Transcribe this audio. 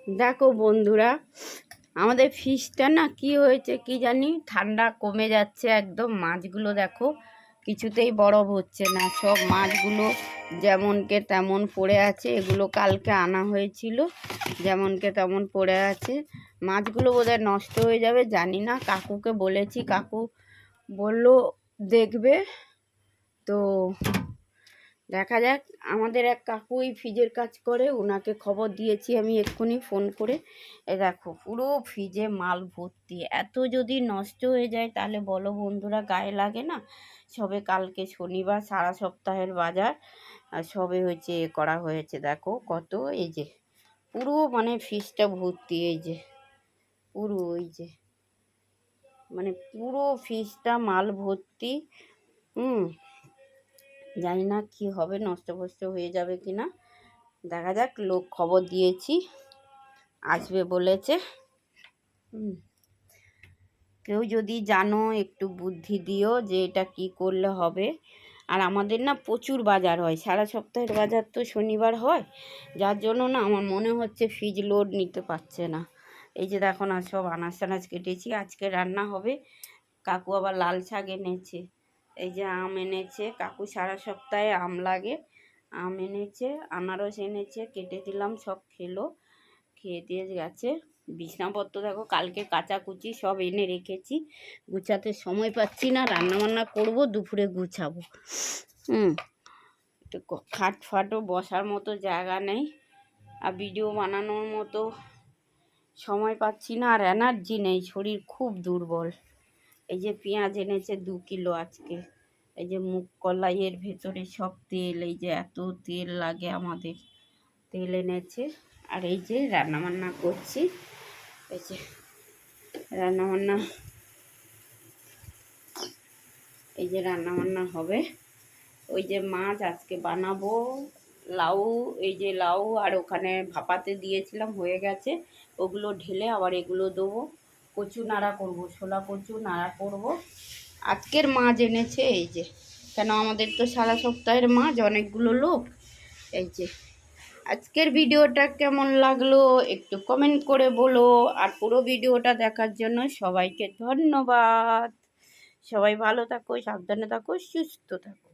দেখো বন্ধুরা, আমাদের ফিশটা না কি হয়েছে কি জানি, ঠান্ডা কমে যাচ্ছে একদম। মাছগুলো দেখো কিছুতেই বরফ হচ্ছে না, সব মাছগুলো যেমনকে তেমন পড়ে আছে। এগুলো কালকে আনা হয়েছিল, যেমনকে তেমন পড়ে আছে। মাছগুলো বোধহয় নষ্ট হয়ে যাবে, জানি না। কাকুকে বলেছি, কাকু বললো দেখবে। তো দেখা যাক। আমাদের এক কাকু এই ফ্রিজের কাজ করে, ওনাকে খবর দিয়েছি আমি এক্ষুনি ফোন করে। এ দেখো পুরো ফ্রিজে মাল ভর্তি। এত যদি নষ্ট হয়ে যায় তাহলে বলো বন্ধুরা, গায়ে লাগে না? সবে কালকে শনিবার, সারা সপ্তাহের বাজার আর সবে হয়েছে করা হয়েছে। দেখো কত, এই যে পুরো মানে ফ্রিজটা ভর্তি, এই যে পুরো, ওই যে মানে পুরো ফ্রিজটা মাল ভর্তি। জানি না কি হবে, নষ্ট ফষ্ট হয়ে যাবে কি না, দেখা যাক। লোক খবর দিয়েছি, আসবে বলেছে। কেউ যদি জানো একটু বুদ্ধি দিও যে এটা কি করলে হবে। আর আমাদের না প্রচুর বাজার হয়, সারা সপ্তাহের বাজার তো শনিবার হয়, যার জন্য না আমার মনে হচ্ছে ফ্রিজ লোড নিতে পারছে না। এই যে দেখো না, সব আনাজ টানাজ কেটেছি, আজকে রান্না হবে। কাকু আবার লাল শাক এনেছে, এই যে আম এনেছে। কাকু সারা সপ্তাহে আম লাগে, আম এনেছে, আনারস এনেছে, কেটে দিলাম, সব খেলো, খেয়ে দিয়ে গেছে। বিছনাপত্র দেখো কালকে কাচাকুচি সব এনে রেখেছি, গুছাতে সময় পাচ্ছি না। রান্নাবান্না করব, দুপুরে গুছাবো। একটু খাট ফাটও বসার মতো জায়গা নেই, আর ভিডিও বানানোর মতো সময় পাচ্ছি না, আর এনার্জি নেই, শরীর খুব দুর্বল। এই যে পেঁয়াজ এনেছে 2 কিলো আজকে। এই যে মুগ কলাইয়ের ভেতরে সব তেল, এই যে এত তেল লাগে আমাদের, তেল এনেছে। আর এই যে রান্নাবান্না করছি, এই যে রান্নাবান্না, এই যে রান্নাবান্না হবে। ওই যে মাছ আজকে বানাবো, লাউ, এই যে লাউ আর ওখানে ভাপাতে দিয়েছিলাম, হয়ে গেছে। ওগুলো ঢেলে আবার এগুলো দেবো। কচু নাড়া করবো, ছোলা কচু নাড়া করবো। আজকের মাছ এনেছে, এই যে, কেন আমাদের তো সারা সপ্তাহের মাছ, অনেকগুলো লোক। এই যে আজকের ভিডিওটা কেমন লাগলো একটু কমেন্ট করে বলো। আর পুরো ভিডিওটা দেখার জন্য সবাইকে ধন্যবাদ। সবাই ভালো থাকো, সাবধানে থাকো, সুস্থ থাকো।